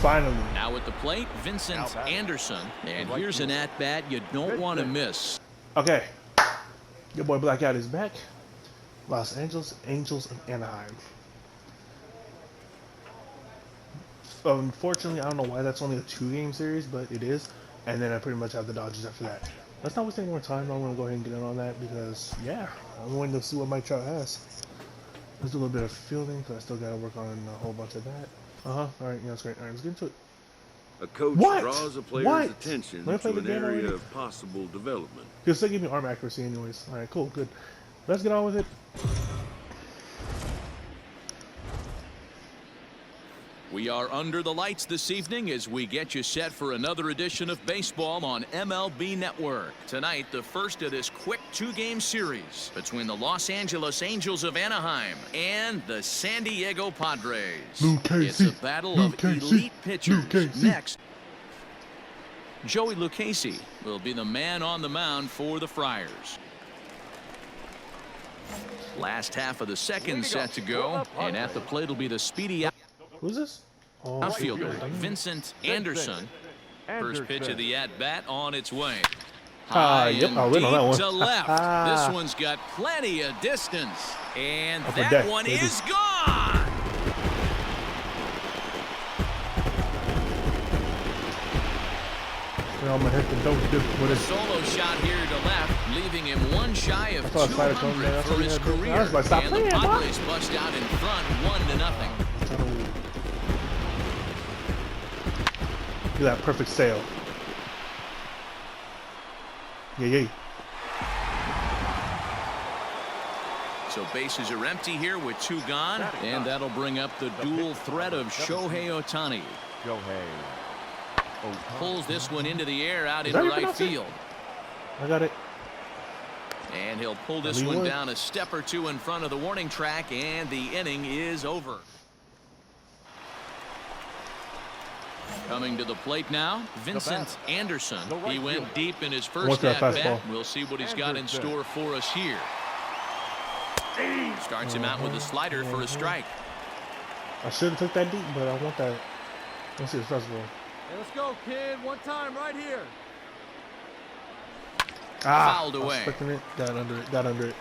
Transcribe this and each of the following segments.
Finally. Now at the plate, Vincent Anderson. And here's an at-bat you don't want to miss. Okay. Your boy Blackout is back. Los Angeles Angels of Anaheim. Unfortunately, I don't know why that's only a 2-game series, but it is. And then I pretty much have the Dodgers after that. Let's not waste any more time. I'm going to go ahead and get in on that because, yeah, I'm going to see what Mike Trout has. Let's do a little bit of fielding because I still got to work on a whole bunch of that. All right, yeah, that's great. All right, let's get into it. A coach draws a player's attention to an area of possible development. He'll still give me arm accuracy anyways. All right, cool, good. Let's get on with it. We are under the lights this evening as we get you set for another edition of baseball on MLB Network. Tonight, the first of this quick 2-game series between the Los Angeles Angels of Anaheim and the San Diego Padres. It's a battle of elite pitchers. Next, Joey Lucchesi will be the man on the mound for the Friars. Last half of the second set to go, and at the plate will be the speedy Who's this? Oh, outfielder Vincent Anderson. First pitch of the at-bat on its way. High and deep to left. This one's got plenty of distance. And that one is gone. Solo shot here to left, leaving him one shy of 200 for his career. And the Padres bust out in front 1-0. Look at that perfect sail. Yeah. So bases are empty here with 2 gone, and that'll bring up the dual threat of Shohei Ohtani. Pulls this one into the air out into right field. I got it. And he'll pull this one down a step or 2 in front of the warning track, and the inning is over. Coming to the plate now, Vincent Anderson. He went deep in his first at-bat. We'll see what he's got in store for us here. Starts him out with a slider for a strike. I should have took that deep, but I want that. Let's see the first one. Hey, let's go, kid. One time right here. Fouled away. It. Got under it.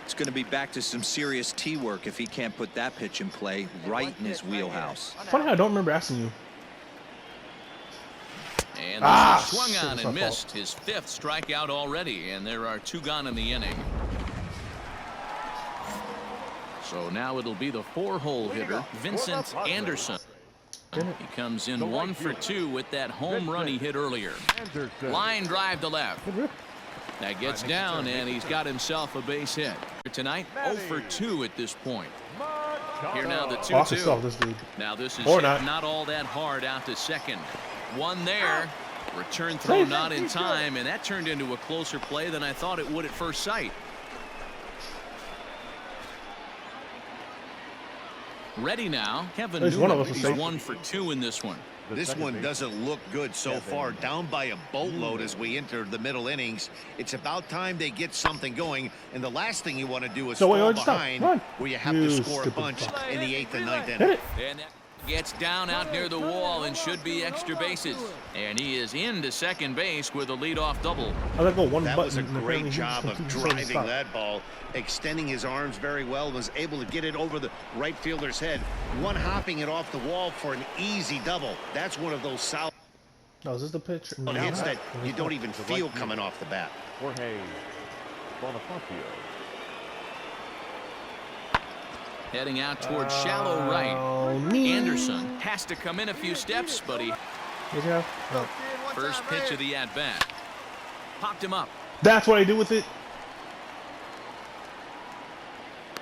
It's going to be back to some serious tee work if he can't put that pitch in play right in his wheelhouse. Funny how I don't remember asking you. And this swung on and missed. His 5th strikeout already, and there are 2 gone in the inning. So now it'll be the 4-hole hitter, Vincent Anderson. He comes in 1 for 2 with that home run he hit earlier. Line drive to left. That gets down, and he's got himself a base hit. Tonight, 0 for 2 at this point. Here now the 2-2. Now this is not all that hard out to second. One there. Return throw not in time, and that turned into a closer play than I thought it would at first sight. Ready now, Kevin Newman. He's 1 for 2 in this one. This one doesn't look good so far. Down by a boatload as we enter the middle innings. It's about time they get something going, and the last thing you want to do is fall behind where you have to score a bunch in the 8th and 9th inning. And that gets down out near the wall and should be extra bases. And he is into second base with a leadoff double. That was a great job of driving that ball, extending his arms very well, was able to get it over the right fielder's head, one-hopping it off the wall for an easy double. That's one of those solid is this the pitch? hits that you don't even feel coming off the bat. Heading out towards shallow right. Anderson has to come in a few steps, but he... First pitch of the at-bat. Popped him up. That's what I do with it.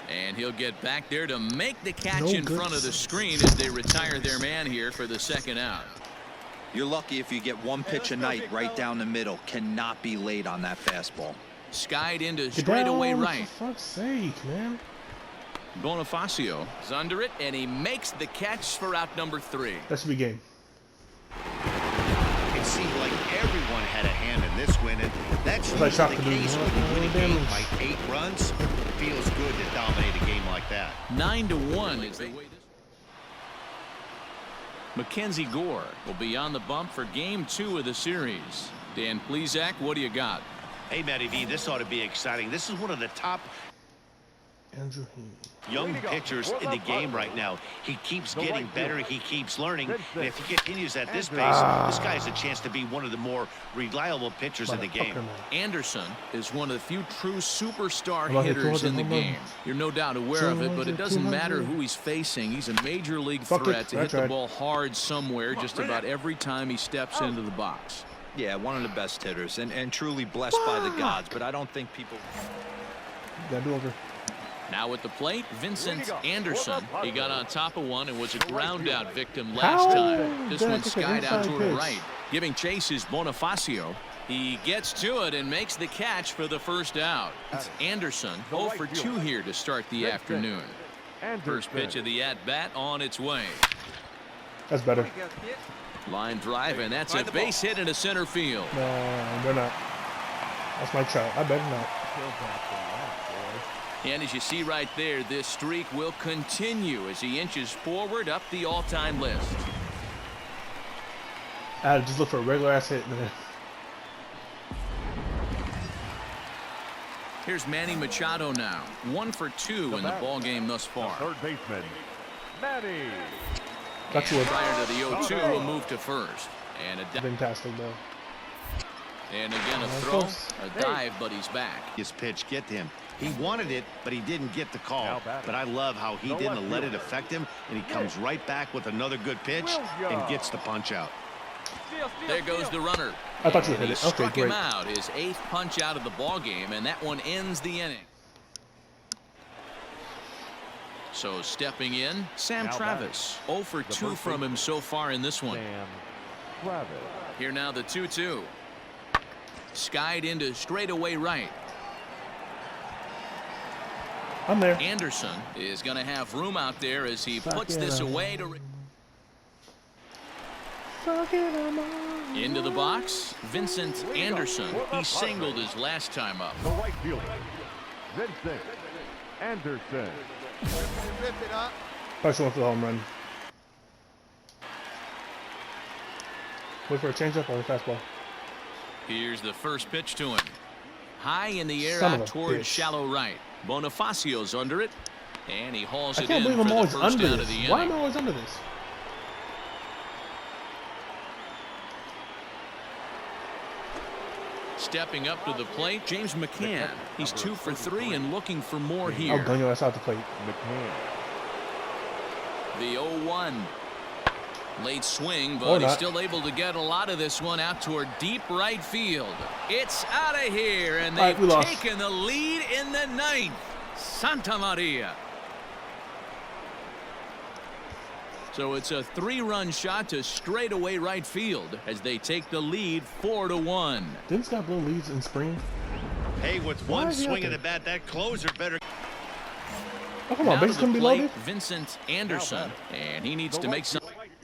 And he'll get back there to make the catch in front of the screen as they retire their man here for the 2nd out. You're lucky if you get 1 pitch a night right down the middle. Cannot be late on that fastball. Skied into straightaway right. For fuck's sake, man. Bonifacio is under it, and he makes the catch for out number 3. That should be game. It seemed like everyone had a hand in this win, and that's usually the case when you win a game by 8 runs. It feels good to dominate a game like that. 9-1 is the way this... Mackenzie Gore will be on the bump for game 2 of the series. Dan Plesac, what do you got? Hey, Matty V, this ought to be exciting. This is one of the top young pitchers in the game right now. He keeps getting better. He keeps learning. And if he continues at this pace, this guy has a chance to be one of the more reliable pitchers in the game. Anderson is one of the few true superstar hitters in the game. You're no doubt aware of it, but it doesn't matter who he's facing. He's a major league threat to hit the ball hard somewhere just about every time he steps into the box. Yeah, one of the best hitters and truly blessed by the gods, but I don't think people... Gotta do over. Now at the plate, Vincent Anderson. He got on top of one and was a ground out victim last time. This one skied out toward the right. Giving chase is Bonifacio. He gets to it and makes the catch for the first out. It's Anderson 0 for 2 here to start the afternoon. First pitch of the at-bat on its way. That's better. Line drive, and that's a base hit into center field. No, they're not. That's my trout. I better not. And as you see right there, this streak will continue as he inches forward up the all-time list. I had to just look for a regular ass hit, man. Here's Manny Machado now. 1 for 2 in the ball game thus far. Third baseman, Manny. Got you. Prior to the 0-2, will move to first. And a fantastic, though. And again a throw, a dive, but he's back. His pitch, get to him. He wanted it, but he didn't get the call. But I love how he didn't let it affect him, and he comes right back with another good pitch and gets the punch out. There goes the runner. I thought you hit it. Okay, Struck great. him out, his 8th punch out of the ball game, and that one ends the inning. So stepping in, Sam Travis. 0 for 2 from him so far in this one. Here now the 2-2. Skied into straightaway right. I'm there. Anderson is going to have room out there as he puts this away to into the box. Vincent Anderson. He singled his last time up. The right fielder, Vincent Anderson. First one for the home run. Wait for a changeup or a fastball. Here's the first pitch to him. High in the air Son out of a towards bitch. shallow right. Bonifacio's under it, and he hauls I it can't in believe for I'm always the first under out of this. the inning. Why am I always under this? Stepping up to the plate, James McCann. He's 2 for 3 and looking for more here. I'll gun your ass out the plate. The 0-1. Late swing, but he's still able to get a lot of this one out toward deep right field. It's out of here, and they've taken the lead in the 9th. Santa Maria. So it's a 3-run shot to straightaway right field as they take the lead 4-1. Didn't Scott blow leads in spring? Hey, with one swing of the bat, that closer better. Oh, come on, base couldn't be loaded. Vincent Anderson, and he needs to make some.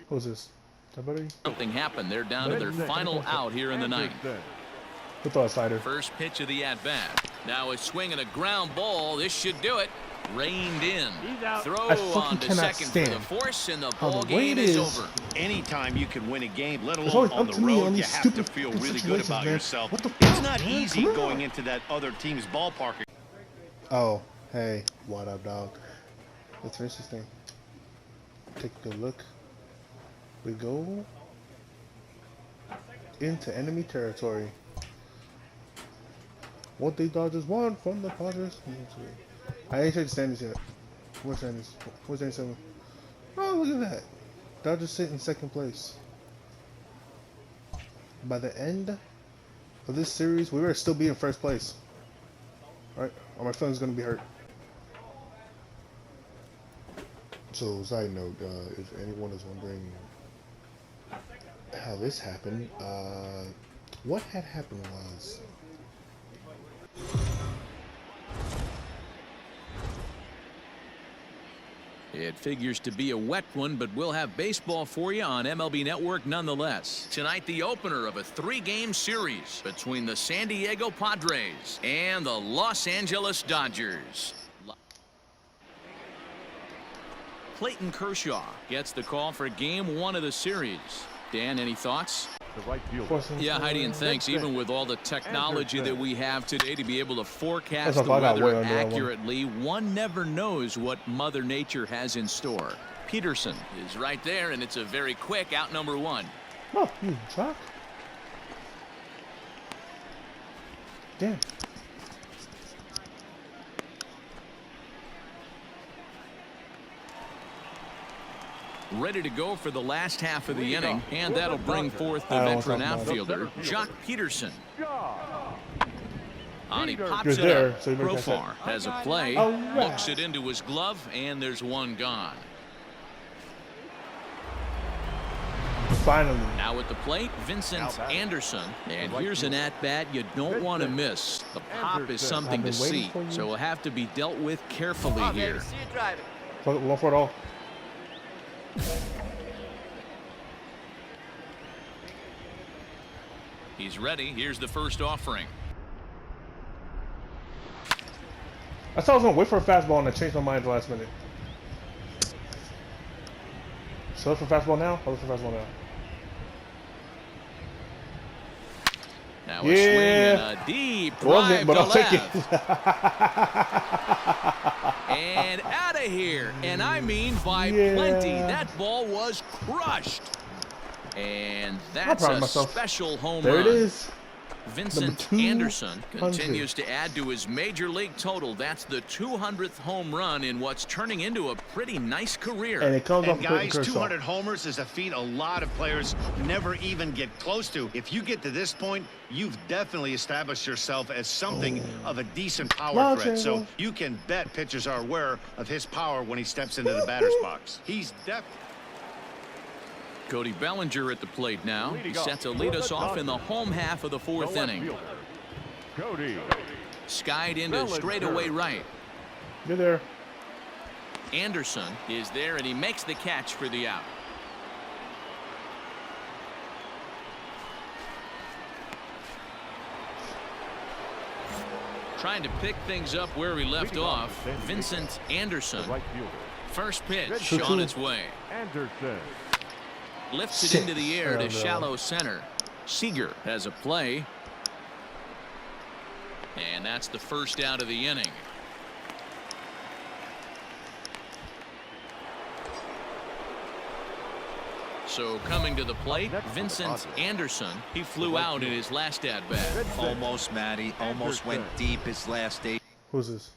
Who's this? Something happened. They're down to their final out here in the 9th. We'll throw a slider. First pitch of the at-bat. Now a swing and a ground ball. This should do it. Reined in. Throw on to second for the force, and the ball game is over. Anytime you can win a game, let alone on the road, you have to feel really good about yourself. It's not easy going into that other team's ballpark. Oh, hey, what up, dog? Let's finish this thing. Take a look. We go into enemy territory. What the Dodgers want from the Padres? I ain't checked the standings yet. Where's standings? Where's 87? Oh, look at that. Dodgers sit in 2nd place. By the end of this series, we will still be in 1st place. Alright, or my phone's gonna be hurt. So, side note, if anyone is wondering how this happened, what had happened was it figures to be a wet one, but we'll have baseball for you on MLB Network nonetheless. Tonight, the opener of a 3-game series between the San Diego Padres and the Los Angeles Dodgers. Clayton Kershaw gets the call for game 1 of the series. Dan, any thoughts? The right fielder. Yeah, Heidi, and thanks. Even with all the technology that we have today to be able to forecast the I got way weather under that one. accurately, one never knows what Mother Nature has in store. Peterson is right there, and it's a very quick out number 1. Oh, you dropped. Damn. Ready to go for the last half of the inning, and that'll bring forth the veteran outfielder, Jock Peterson. On he pops it up. Profar has a play, looks it into his glove, and there's one gone. Finally. Now at the plate, Vincent Anderson. And here's an at-bat you don't want to miss. The pop is something to see, so it will have to be dealt with carefully here. One for it all. He's ready. Here's the first offering. I thought I was going to wait for a fastball and I changed my mind at the last minute. So look for fastball now? I'll look for fastball now. Now a swing and a deep drive but to I'll take left. it. And out of here. And I mean by plenty. That ball was crushed. And that's a special home run. There it is. Vincent Anderson continues to add to his major league total. That's the 200th home run in what's turning into a pretty nice career. And it comes off guys, 200 homers is a feat a lot of players never even get close to. If you get to this point, you've definitely established yourself as something of a decent power threat. So you can bet pitchers are aware of his power when he steps into the batter's box. He's definitely... Cody Bellinger at the plate now. He's set to lead us off in the home half of the 4th inning. Cody. Skied into straightaway right. You're there. Anderson is there, and he makes the catch for the out. Trying to pick things up where we left off, Vincent Anderson. First pitch on its way. Anderson. Lifts it into the air to shallow center. Seager has a play. And that's the first out of the inning. So coming to the plate, Vincent Anderson. He flew out in his last at-bat. Almost, Matty. Almost went deep his last 8. Who's this?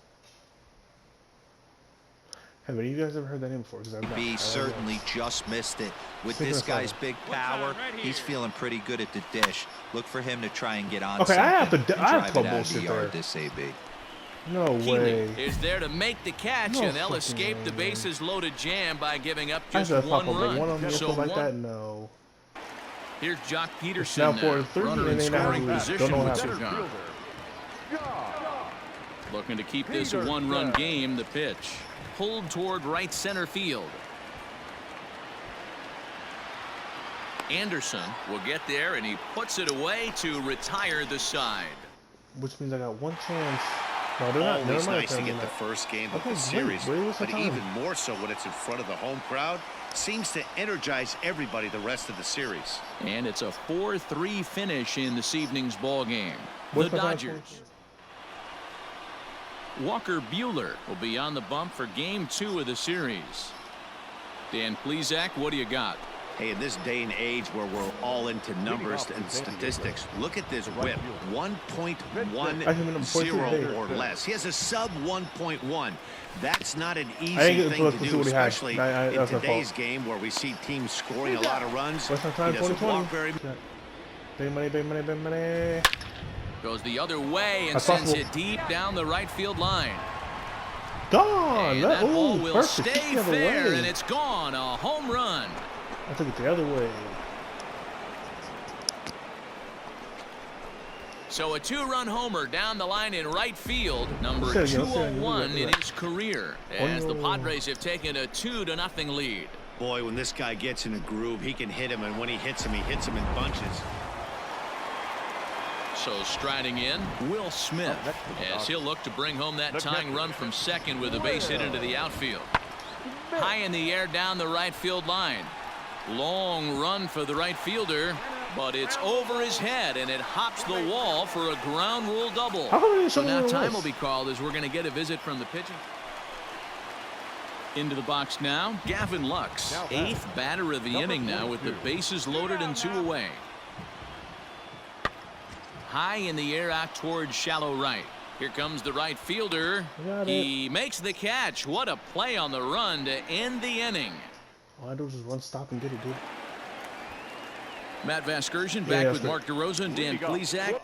Have any of you guys ever heard that name before? He certainly just missed it. With this guy's big power, he's feeling pretty good at the dish. Look for him to try and get on. Okay, I have to bullshit there. This AB. No way. Is there to make the catch, and they'll escape the bases loaded jam by giving up just one run. So like that, no. Here's Jock Peterson now. Runner in scoring position with 2 gone. Looking to keep this a 1-run game. The pitch pulled toward right center field. Anderson will get there, and he puts it away to retire the side. Which means I got one chance. No, they're not. Always nice to get the first game of the series, but even more so when it's in front of the home crowd. Seems to energize everybody the rest of the series. And it's a 4-3 finish in this evening's ball game. The Dodgers. Walker Buehler will be on the bump for game 2 of the series. Dan Plesac, what do you got? Hey, in this day and age where we're all into numbers and statistics, look at this whip, 1.10 or less. He has a sub 1.1. That's not an easy thing to do, especially in today's game where we see teams scoring a lot of runs. He doesn't walk very much. Big money, big money, big money. Goes the other way and sends it deep down the right field line. Gone. And that ball will stay fair, and it's gone. A home run. I took it the other way. So a 2-run homer down the line in right field, number 201 in his career, as the Padres have taken a 2-0 lead. Boy, when this guy gets in a groove, he can hit him, and when he hits him in bunches. So striding in, Will Smith, as he'll look to bring home that tying run from second with a base hit into the outfield. High in the air down the right field line. Long run for the right fielder, but it's over his head, and it hops the wall for a ground rule double. So now time will be called as we're going to get a visit from the pitching. Into the box now, Gavin Lux, 8th batter of the inning now with the bases loaded and 2 away. High in the air out towards shallow right. Here comes the right fielder. He makes the catch. What a play on the run to end the inning. All I do is just run, stop, and get it, dude. Matt Vasgersian back with Mark DeRosa and Dan Plesac.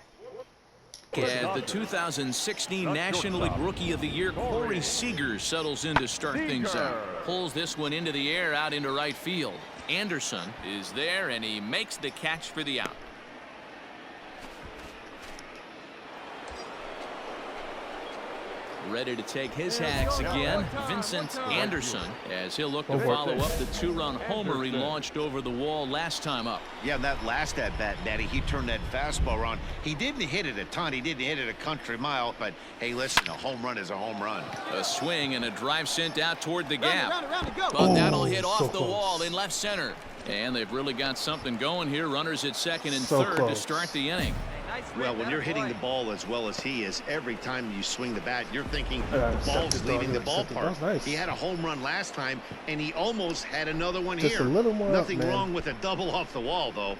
As the 2016 National League Rookie of the Year, Corey Seager settles in to start things out. Pulls this one into the air out into right field. Anderson is there, and he makes the catch for the out. Ready to take his hacks again, Vincent Anderson, as he'll look to follow up the 2-run homer he launched over the wall last time up. Yeah, that last at-bat, Daddy, he turned that fastball around. He didn't hit it a ton. He didn't hit it a country mile. But, hey, listen, a home run is a home run. A swing and a drive sent out toward the gap. But that'll hit off the wall in left center. And they've really got something going here. Runners at second and third to start the inning. Well, when you're hitting the ball as well as he is, every time you swing the bat, you're thinking the ball's leaving the ballpark. Nice. He had a home run last time, and he almost had another one just here. A little more Nothing up, wrong with a double off the wall, though.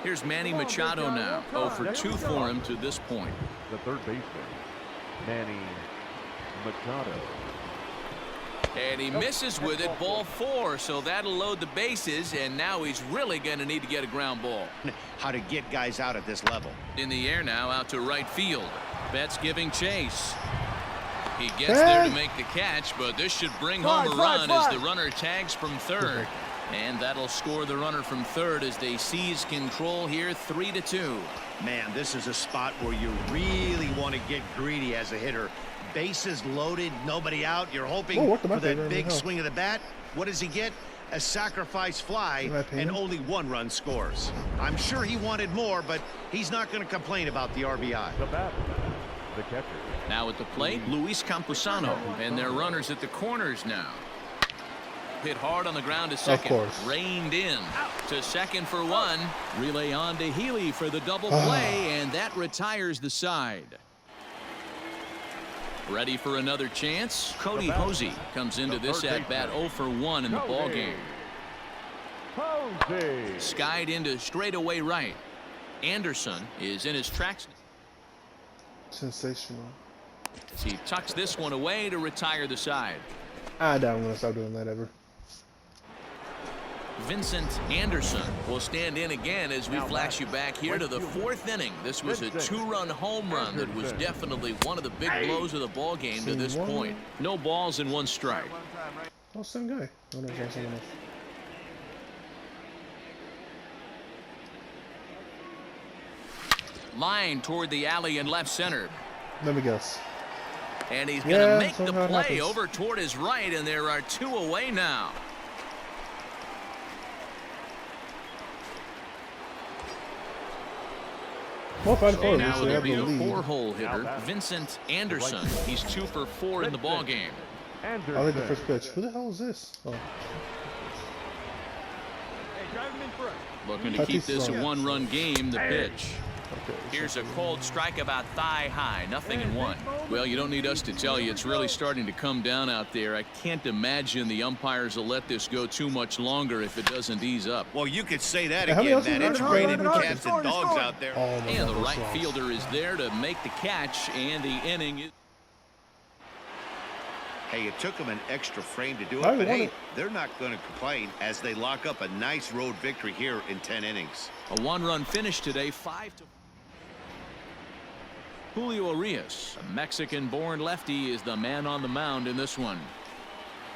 Here's Manny Machado now. 0 for 2 for him to this point. The third baseman, Manny Machado. And he misses with it, ball 4, so that'll load the bases, and now he's really going to need to get a ground ball. How to get guys out at this level. In the air now, out to right field. Betts giving chase. He gets there to make the catch, but this should bring home a run as the runner tags from third. And that'll score the runner from third as they seize control here, 3-2. Man, this is a spot where you really want to get greedy as a hitter. Bases loaded, nobody out. You're hoping for that big swing of the bat. What does he get? A sacrifice fly, and only 1 run scores. I'm sure he wanted more, but he's not going to complain about the RBI. The batter, the catcher. Now at the plate, Luis Campusano, and their runners at the corners now. Hit hard on the ground to second. Reined in to second for 1. Relay on to Healy for the double play, and that retires the side. Ready for another chance? Cody Posey comes into this at-bat 0 for 1 in the ballgame. Skied into straightaway right. Anderson is in his tracks. Sensational. As he tucks this one away to retire the side. I doubt I'm going to stop doing that ever. Vincent Anderson will stand in again as we flash you back here to the 4th inning. This was a 2-run home run that was definitely one of the big blows of the ball game to this point. No balls and 1 strike. Oh, same guy. Oh, no, it's someone else. Line toward the alley in left center. Let me guess. And he's going to make the play over toward his right, and there are 2 away now. Now it'll be a 4-hole hitter, Vincent Anderson. He's 2 for 4 in the ballgame. I like the first pitch. Who the hell is this? Oh. Looking to keep this a 1-run game, the pitch. Here's a cold strike about thigh high, 0-1. Well, you don't need us to tell you, it's really starting to come down out there. I can't imagine the umpires will let this go too much longer if it doesn't ease up. Well, you could say that again, man. It's raining cats and dogs out there. And the right fielder is there to make the catch, and the inning is... Hey, it took them an extra frame to do it, but hey, they're not going to complain as they lock up a nice road victory here in 10 innings. A 1-run finish today, 5-4. Julio Urias, a Mexican-born lefty, is the man on the mound in this one.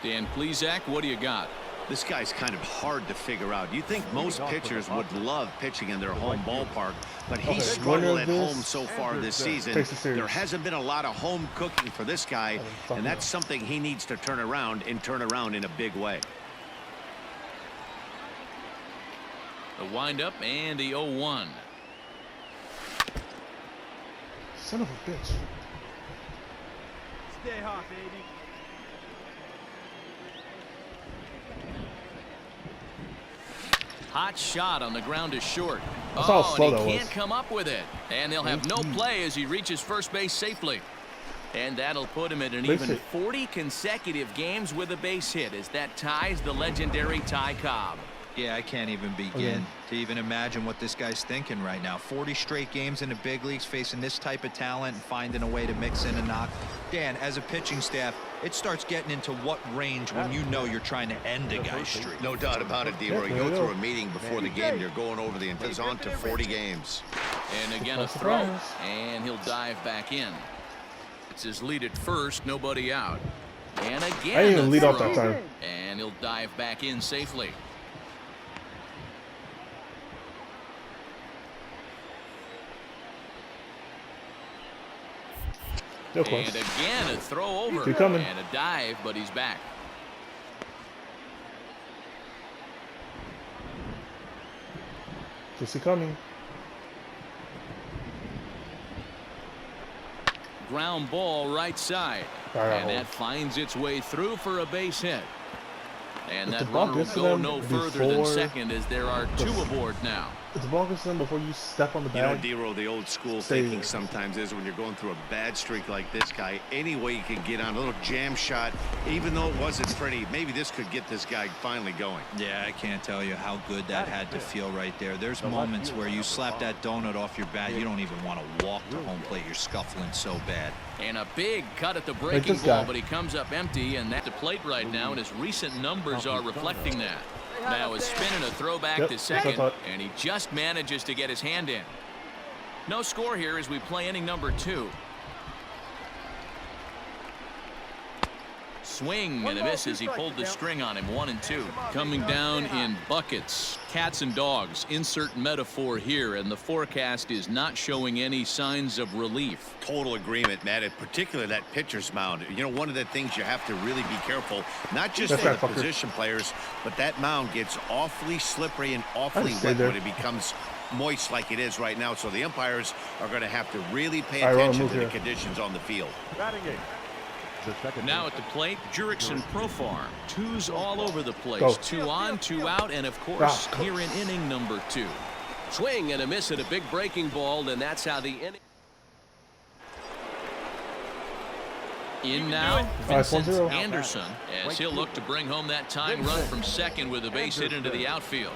Dan Plesac, what do you got? This guy's kind of hard to figure out. You think most pitchers would love pitching in their home ballpark, but he's struggled at home so far this season. There hasn't been a lot of home cooking for this guy, and that's something he needs to turn around in a big way. The windup and the 0-1. Son of a bitch. Stay hot, baby. Hot shot on the ground is short. That's how slow and that he was. can't come up with it. And he'll have no play as he reaches first base safely. And that'll put him at an even 40 consecutive games with a base hit as that ties the legendary Ty Cobb. Yeah, I can't even begin to even imagine what this guy's thinking right now. 40 straight games in the big leagues facing this type of talent and finding a way to mix in a knock. Dan, as a pitching staff, it starts getting into what range when you know you're trying to end a guy's streak. No doubt about it, D-Roy. You go through a meeting before the game, you're going over the it's on to 40 games. And again a throw, and he'll dive back in. It's his lead at first, nobody out. And again I didn't even a lead throw, off that time. and he'll dive back in safely. And again a throw over coming. and a dive, but he's back. Just coming. Ground ball right side. And that finds its way through for a base hit. And that runner will go no further than second as there are two aboard now. If the ball gets them before you step on the bag. You know, D-Row, the old school thinking sometimes is when you're going through a bad streak like this guy, any way you can get on a little jam shot, even though it wasn't pretty, maybe this could get this guy finally going. Yeah, I can't tell you how good that had to feel right there. There's moments where you slap that donut off your bat, you don't even want to walk to home plate. You're scuffling so bad. And a big cut at the breaking ball, but he comes up empty, and that's the plate right now, and his recent numbers are reflecting that. Now a spin and a throwback to second, and he just manages to get his hand in. No score here as we play inning number 2. Swing and a miss as he pulled the string on him. 1-2. Coming down in buckets. Cats and dogs. Insert metaphor here, and the forecast is not showing any signs of relief. Total agreement, Matt. In particular, that pitcher's mound. You know, one of the things you have to really be careful, not just for the position players, but that mound gets awfully slippery and awfully wet when it becomes moist like it is right now. So the umpires are going to have to really pay attention to the conditions on the field. Now at the plate, Jurickson Profar. 2's all over the place. 2 on, 2 out, and of course, here in inning number 2. Swing and a miss at a big breaking ball, and that's how the inning. In now, Vincent Anderson, as he'll look to bring home that tying run from second with a base hit into the outfield.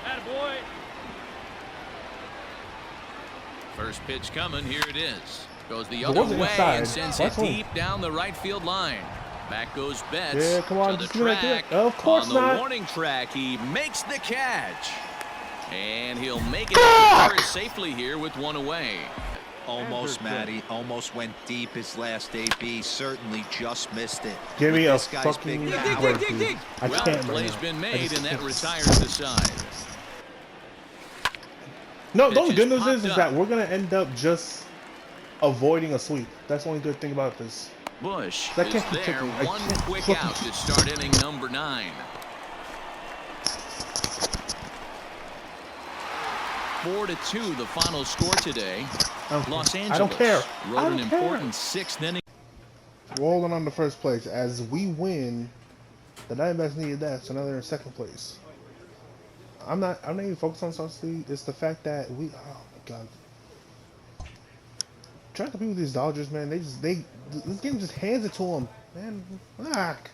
Attaboy. First pitch coming, here it is. Goes the other way and sends it deep down the right field line. Back goes Betts to the track. On the warning track, he makes the catch. And he'll make it very safely here with 1 away. Almost, Matty. Almost went deep his last AB. Certainly just missed it. Give me a fucking break. Well, the play's been made, and that retires the side. No, the only good news is that we're going to end up just avoiding a sweep. That's the only good thing about this. Bush is there. 1 quick out to start inning number 9. 4-2 the final score today. Los Angeles I don't care. Wrote an important 6th inning. Rolling on the first place. As we win, the Diamondbacks needed that, so now they're in second place. I'm not even focused on Sunday. It's the fact that we. Oh my god. Trying to compete with these Dodgers, man. This game just hands it to them, man. Fuck.